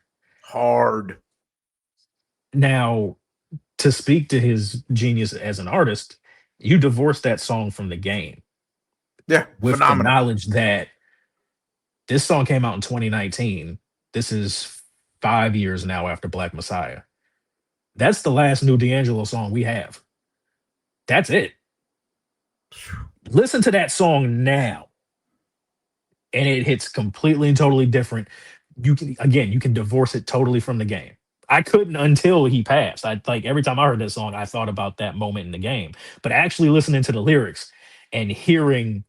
Hard. Now, to speak to his genius as an artist, you divorce that song from the game Yeah, with the phenomenal. knowledge that this song came out in 2019. This is 5 years now after Black Messiah. That's the last new D'Angelo song we have. That's it. Listen to that song now, and it hits completely and totally different. You can divorce it totally from the game. I couldn't until he passed. I like every time I heard that song, I thought about that moment in the game. But actually listening to the lyrics and hearing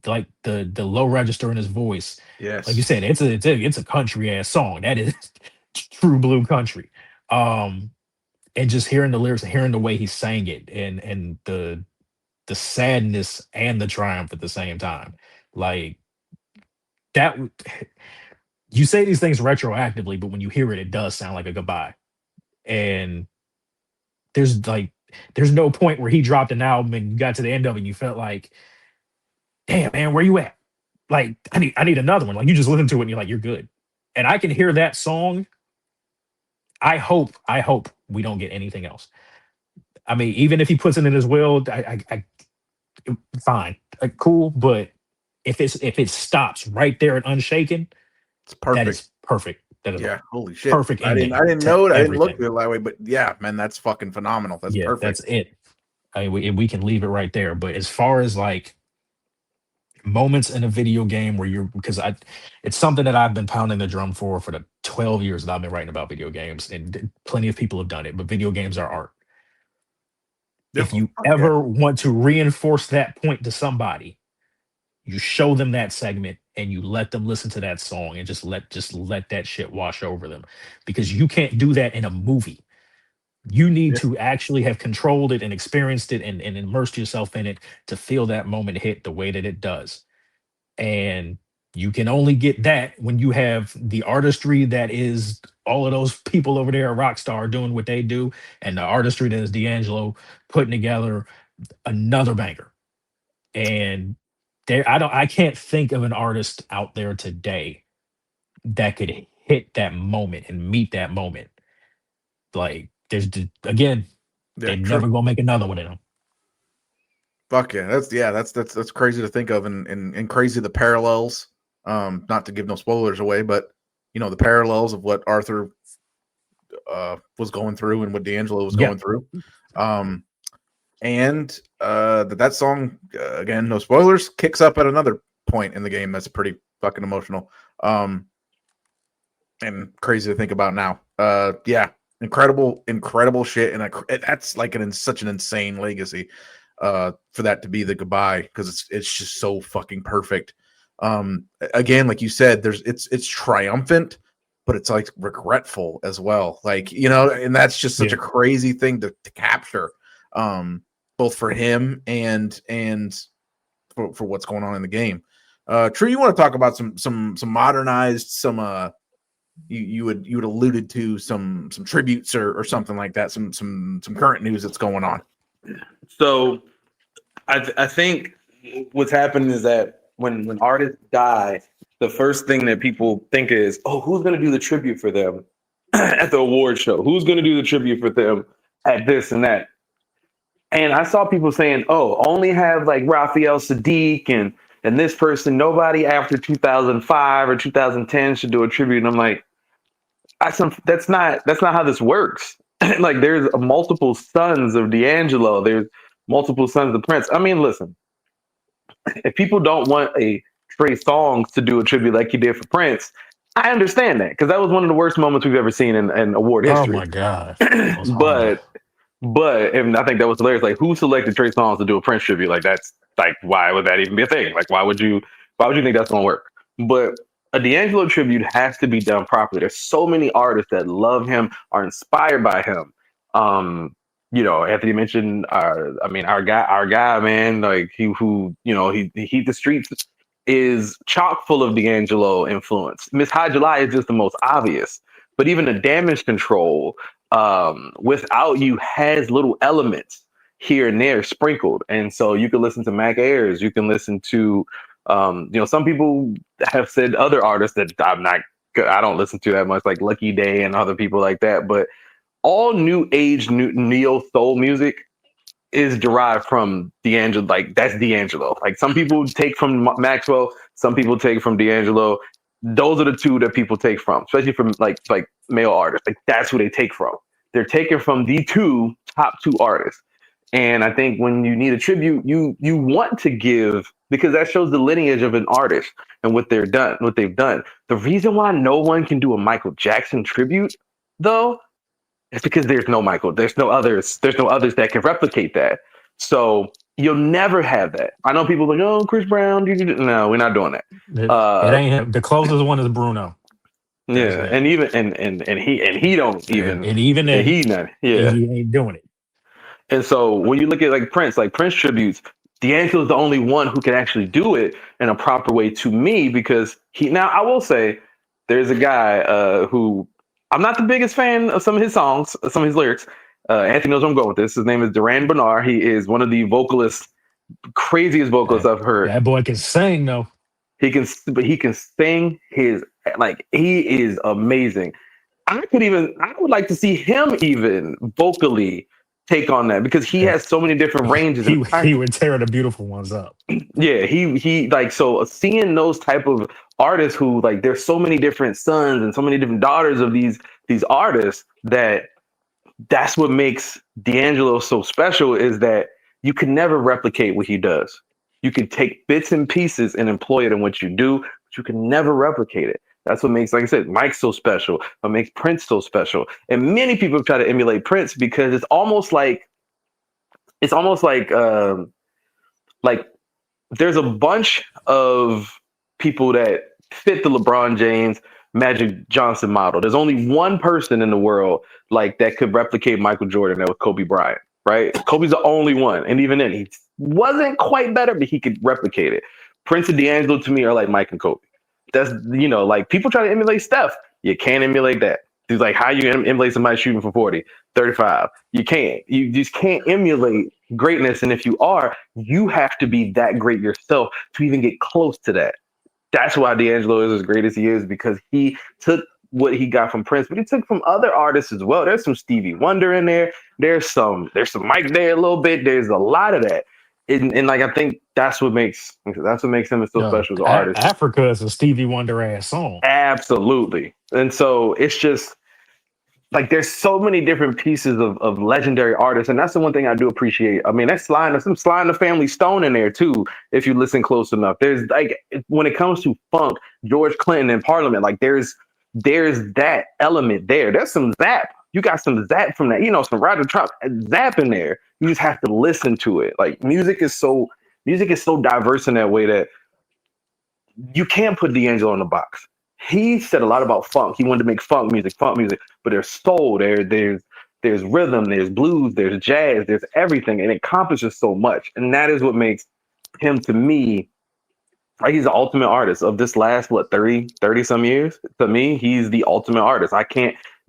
like the low register in his voice, like you Yes. said, it's a country ass song. That is true blue country. Um, and just hearing the lyrics and hearing the way he sang it and the sadness and the triumph at the same time. Like that you say these things retroactively, but when you hear it, it does sound like a goodbye. And there's like there's no point where he dropped an album and you got to the end of it and you felt like, damn man, where you at? Like I need another one. Like you just listen to it and you're like, you're good. And I can hear that song. I hope we don't get anything else. I mean, even if he puts it in his will, fine, cool. But if it stops right there and unshaken, It's that perfect. is perfect. That is a Yeah, holy shit. perfect I ending didn't to know it. I didn't look at everything. it that way, but yeah, man, that's fucking phenomenal. That's Yeah, perfect. that's it. I mean, we can leave it right there. But as far as like moments in a video game where you're, because it's something that I've been pounding the drum for the 12 years that I've been writing about video games, and plenty of people have done it. But video games are art. Yeah, If you fuck yeah. ever want to reinforce that point to somebody, you show them that segment and you let them listen to that song and just let that shit wash over them, because you can't do that in a movie. You need Yeah. to actually have controlled it and experienced it and immersed yourself in it to feel that moment hit the way that it does. And you can only get that when you have the artistry that is all of those people over there at Rockstar doing what they do, and the artistry that is D'Angelo putting together another banger. And I can't think of an artist out there today that could hit that moment and meet that moment. Like again, Yeah, they're true. never gonna make another one of them. Fuck yeah. That's crazy to think of, and crazy the parallels. Not to give no spoilers away, but you know, the parallels of what Arthur was going through and what D'Angelo was Yeah. going through. Um and that song, again, no spoilers, kicks up at another point in the game that's pretty fucking emotional. And crazy to think about now. Yeah, incredible shit, and that's like such an insane legacy. For that to be the goodbye, because it's just so fucking perfect. Again, like you said, it's triumphant, but it's like regretful as well. Like, you know, and that's just such Yeah. a crazy thing to capture, both for him and for what's going on in the game. True, you want to talk about some modernized, you would alluded to some tributes or something like that, some current news that's going on. So I think what's happened is that when artists die, the first thing that people think is, oh, who's going to do the tribute for them at the award show? Who's going to do the tribute for them at this and that? And I saw people saying, oh, only have like Raphael Sadiq and this person. Nobody after 2005 or 2010 should do a tribute. And I'm like, that's not how this works. Like there's multiple sons of D'Angelo. There's multiple sons of Prince. I mean, listen, if people don't want a Trey Songz to do a tribute like he did for Prince, I understand that, because that was one of the worst moments we've ever seen in award Oh history. my god, that was horrible. but and I think that was hilarious. Like, who selected Trey Songz to do a Prince tribute? Like, that's like, why would that even be a thing? Like, why would you think that's gonna work? But a D'Angelo tribute has to be done properly. There's so many artists that love him, are inspired by him. Anthony mentioned our guy, man, like he the streets is chock full of D'Angelo influence. Miss High July is just the most obvious, but even the Damage Control, Without You has little elements here and there sprinkled. And so you can listen to Mac Ayres, you can listen to, some people have said other artists that I don't listen to that much, like Lucky Day and other people like that. But all new age neo soul music is derived from D'Angelo. Like that's D'Angelo. Like some people take from Maxwell, some people take from D'Angelo. Those are the two that people take from, especially from like male artists. Like that's who they take from. They're taken from the top two artists. And I think when you need a tribute, you want to give because that shows the lineage of an artist and what they've done. The reason why no one can do a Michael Jackson tribute, though, it's because there's no Michael. There's no others. There's no others that can replicate that. So you'll never have that. I know people are like, oh, Chris Brown. No, we're not doing that. It ain't him. The closest one is Bruno. Yeah, and even and he don't even and even and he not he ain't doing it. And so when you look at like Prince tributes, D'Angelo's the only one who can actually do it in a proper way to me because he. Now I will say, there's a guy who I'm not the biggest fan of some of his songs, some of his lyrics. Anthony knows where I'm going with this. His name is Duran Bernard. He is one of the craziest vocalists I've heard. That boy can sing though. He can sing he is amazing. I would like to see him even vocally take on that because he has so many different ranges. He would tear the beautiful ones up. Yeah, he so seeing those type of artists who like there's so many different sons and so many different daughters of these artists that's what makes D'Angelo so special is that you can never replicate what he does. You can take bits and pieces and employ it in what you do, but you can never replicate it. That's what makes, like I said, Mike so special. What makes Prince so special. And many people try to emulate Prince because it's almost like there's a bunch of people that fit the LeBron James, Magic Johnson model. There's only one person in the world like that could replicate Michael Jordan. That was Kobe Bryant, right? Kobe's the only one, and even then, he wasn't quite better, but he could replicate it. Prince and D'Angelo to me are like Mike and Kobe. That's like people try to emulate Steph. You can't emulate that. It's like how you emulate somebody shooting for 40, 35. You can't. You just can't emulate greatness. And if you are, you have to be that great yourself to even get close to that. That's why D'Angelo is as great as he is because he took what he got from Prince, but he took from other artists as well. There's some Stevie Wonder in there. There's some Mike there a little bit. There's a lot of that. And like I think that's what makes him so special as an artist. Africa is a Stevie Wonder ass song. Absolutely. And so it's just like there's so many different pieces of legendary artists, and that's the one thing I do appreciate. I mean, that's some Sly and the Family Stone in there too, if you listen close enough. There's like when it comes to funk, George Clinton and Parliament, like there's that element there. There's some Zap. You got some Zap from that, some Roger Trout Zap in there. You just have to listen to it. Like music is so diverse in that way that you can't put D'Angelo in the box. He said a lot about funk. He wanted to make funk music, but there's soul, there's rhythm, there's blues, there's jazz, there's everything, and it accomplishes so much. And that is what makes him, to me, like he's the ultimate artist of this last 30 some years. To me, he's the ultimate artist.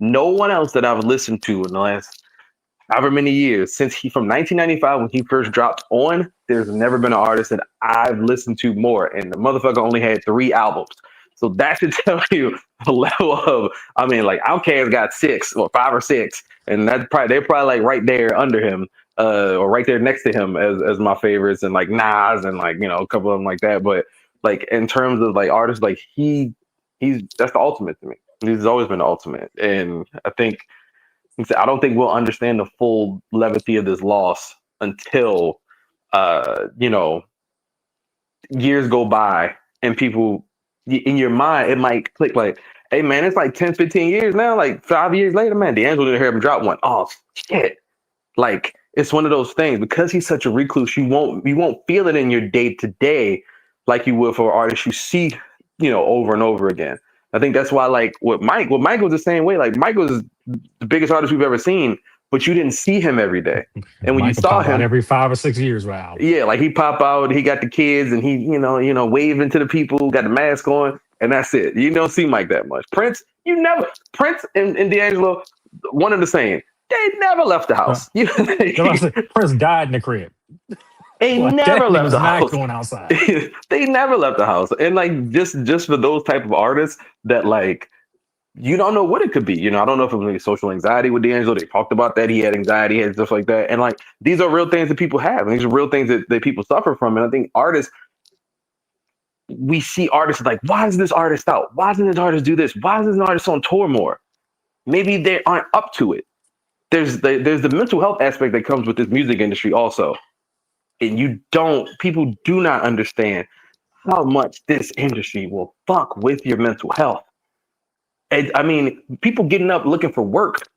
No one else that I've listened to in the last however many years from 1995 when he first dropped On, there's never been an artist that I've listened to more, and the motherfucker only had 3 albums. So that should tell you the level of, I mean, like Outkast got 6 or 5 or 6, and they're probably like right there under him, or right there next to him as my favorites, and like Nas and like a couple of them like that. But like in terms of like artists, like he's that's the ultimate to me. He's always been the ultimate, and I don't think we'll understand the full levity of this loss until years go by and people in your mind it might click like, hey man, it's like 10, 15 years now, like 5 years later, man, D'Angelo didn't hear him drop one. Oh shit. Like it's one of those things because he's such a recluse, you won't feel it in your day to day like you would for an artist you see, over and over again. I think that's why like with Mike was the same way. Like Mike was the biggest artist we've ever seen, but you didn't see him every day. And when you saw him every 5 or 6 years, wow. Yeah, like he pop out, he got the kids and he, waving to the people, got the mask on, and that's it. You don't see Mike that much. Prince and D'Angelo, one and the same. They never left the house. Prince died in the crib. They never left the house. Going outside. They never left the house. And like just for those type of artists that like you don't know what it could be. You know, I don't know if it was like social anxiety with D'Angelo. They talked about that. He had anxiety, he had stuff like that. And like, these are real things that people have. And these are real things that people suffer from. And I think artists, we see artists like, why is this artist out? Why doesn't this artist do this? Why isn't this artist on tour more? Maybe they aren't up to it. There's the mental health aspect that comes with this music industry also. And people do not understand how much this industry will fuck with your mental health. And, I mean, people getting up looking for work,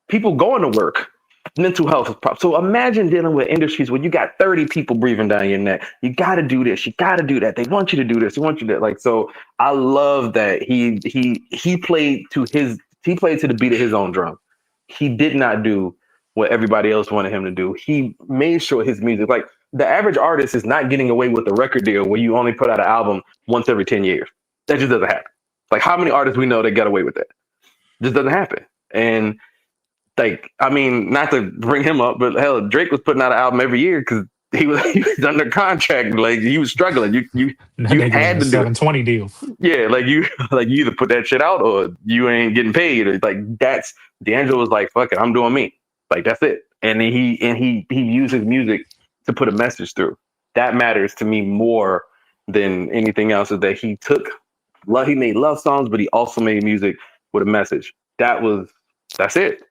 people going to work, mental health is problem. So imagine dealing with industries where you got 30 people breathing down your neck. You got to do this. You got to do that. They want you to do this. They want you to like. So I love that he played to the beat of his own drum. He did not do what everybody else wanted him to do. He made sure his music, like the average artist, is not getting away with a record deal where you only put out an album once every 10 years. That just doesn't happen. Like, how many artists we know that got away with that? Just doesn't happen. And like, I mean, not to bring him up, but hell, Drake was putting out an album every year because he was under contract. Like, he was struggling. You had to do it. 720 deal. Yeah, like you either put that shit out or you ain't getting paid. Or like, that's D'Angelo was like, fuck it, I'm doing me. Like, that's it. And then he used his music to put a message through. That matters to me more than anything else. Is that he made love songs, but he also made music with a message. That's it.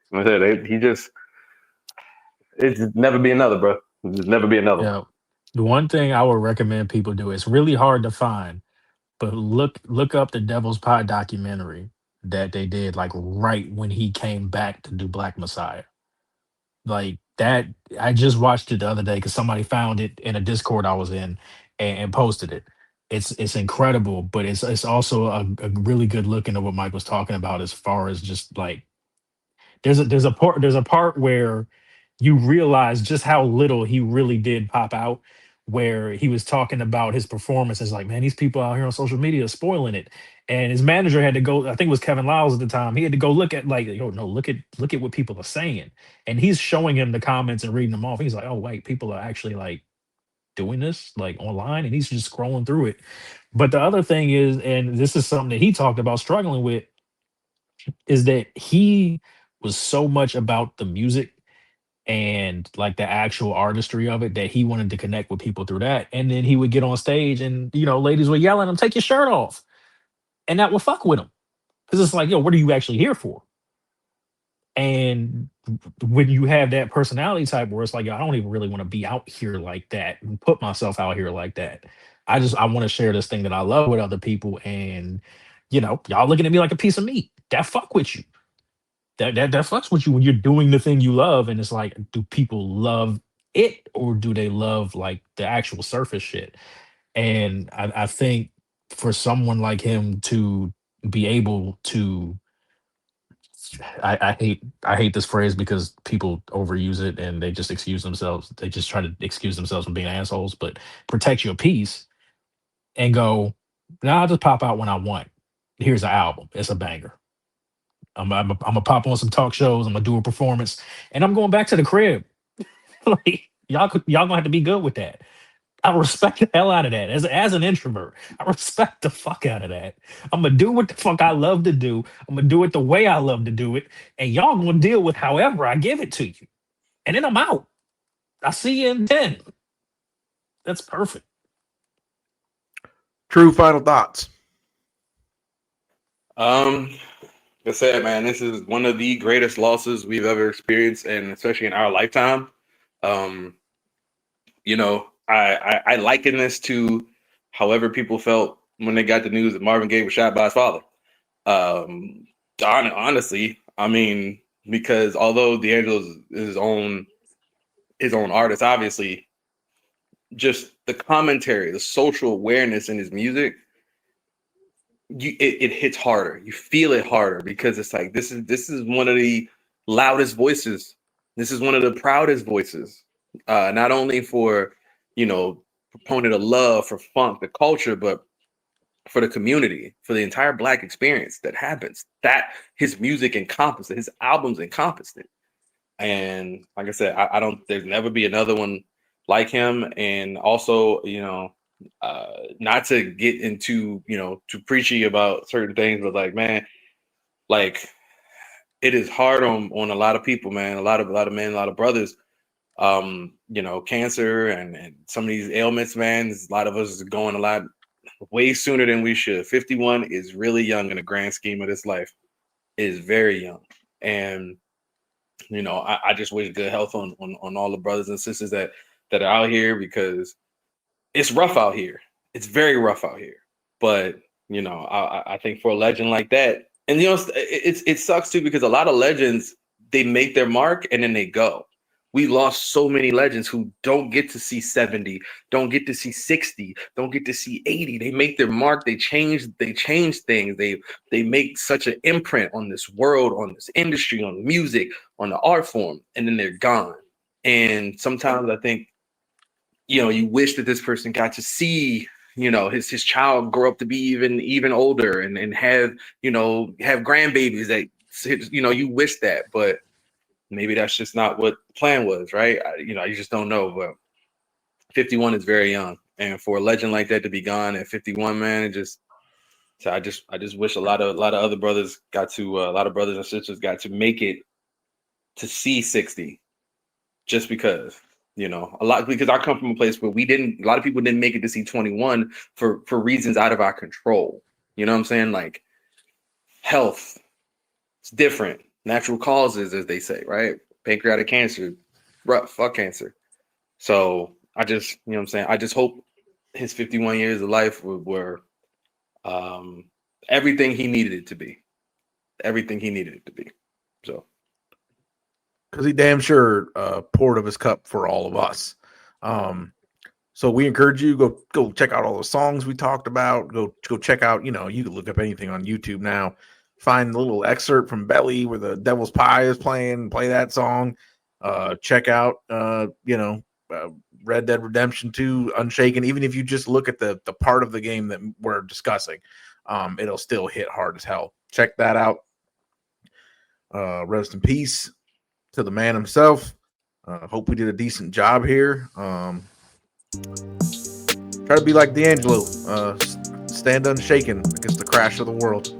It's never be another, bro. It's never be another. Yeah. The one thing I would recommend people do, it's really hard to find, but look up the Devil's Pie documentary that they did like right when he came back to do Black Messiah. Like that, I just watched it the other day because somebody found it in a Discord I was in and posted it. It's incredible, but it's also a really good look into what Mike was talking about as far as just like there's a part where you realize just how little he really did pop out, where he was talking about his performance. It's like, man, these people out here on social media are spoiling it. And his manager had to go, I think it was Kevin Lyles at the time. He had to go look at like, yo, no, look at what people are saying. And he's showing him the comments and reading them off. He's like, oh wait, people are actually like doing this like online, and he's just scrolling through it. But the other thing is, and this is something that he talked about struggling with, is that he was so much about the music and like the actual artistry of it that he wanted to connect with people through that. And then he would get on stage and, ladies would yell at him, take your shirt off. And that would fuck with him. Because it's like, yo, what are you actually here for? And when you have that personality type where it's like, yo, I don't even really want to be out here like that and put myself out here like that. I want to share this thing that I love with other people. And, y'all looking at me like a piece of meat. That fuck with you. That fucks with you when you're doing the thing you love, and it's like, do people love it or do they love like the actual surface shit? And I think for someone like him to be able to, I hate this phrase because people overuse it and they just excuse themselves. They just try to excuse themselves from being assholes, but protect your peace and go, nah, I'll just pop out when I want. Here's an album. It's a banger. I'm gonna pop on some talk shows. I'm gonna do a performance, and I'm going back to the crib. Like y'all gonna have to be good with that. I respect the hell out of that. As an introvert, I respect the fuck out of that. I'm gonna do what the fuck I love to do. I'm gonna do it the way I love to do it, and y'all gonna deal with however I give it to you. And then I'm out. I see you in 10. That's perfect. True final thoughts. I said, man, this is one of the greatest losses we've ever experienced, and especially in our lifetime. I liken this to however people felt when they got the news that Marvin Gaye was shot by his father. Honestly, I mean, because although D'Angelo's his own artist, obviously, just the commentary, the social awareness in his music, it hits harder. You feel it harder because it's like this is one of the loudest voices. This is one of the proudest voices, not only for proponent of love for funk, the culture, but for the community, for the entire Black experience that happens. That his music encompassed it, his albums encompassed it. And like I said, I don't. There's never be another one like him. And also, not to get into too preachy about certain things, but like, man, like it is hard on a lot of people, man. A lot of men, a lot of brothers. You know, cancer and some of these ailments, man. A lot of us is going a lot way sooner than we should. 51 is really young in the grand scheme of this life. It is very young, and you know, I just wish good health on all the brothers and sisters that are out here, because it's rough out here. It's very rough out here. But you know, I think for a legend like that, and you know, it sucks too, because a lot of legends, they make their mark and then they go. We lost so many legends who don't get to see 70, don't get to see 60, don't get to see 80. They make their mark, they change things, they make such an imprint on this world, on this industry, on music, on the art form, and then they're gone. And sometimes I think, you know, you wish that this person got to see, you know, his child grow up to be even older and have, you know, have grandbabies that, you know, you wish that, but maybe that's just not what the plan was, right? You know, you just don't know. But 51 is very young, and for a legend like that to be gone at 51, man, it just, so I just wish a lot of other brothers got to, a lot of brothers and sisters got to make it to see 60, just because, you know, a lot, because I come from a place where a lot of people didn't make it to see 21 for reasons out of our control. You know what I'm saying? Like health, it's different. Natural causes, as they say, right? Pancreatic cancer, fuck cancer. So I just, you know what I'm saying? I just hope his 51 years of life were everything he needed it to be. Everything he needed it to be. So. Because he damn sure poured of his cup for all of us. So we encourage you, go check out all the songs we talked about. Go check out, you know, you can look up anything on YouTube now. Find a little excerpt from Belly where the Devil's Pie is playing, play that song. Check out, Red Dead Redemption 2 Unshaken. Even if you just look at the part of the game that we're discussing, it'll still hit hard as hell. Check that out. Rest in peace to the man himself. Hope we did a decent job here. Try to be like D'Angelo. Stand unshaken against the crash of the world.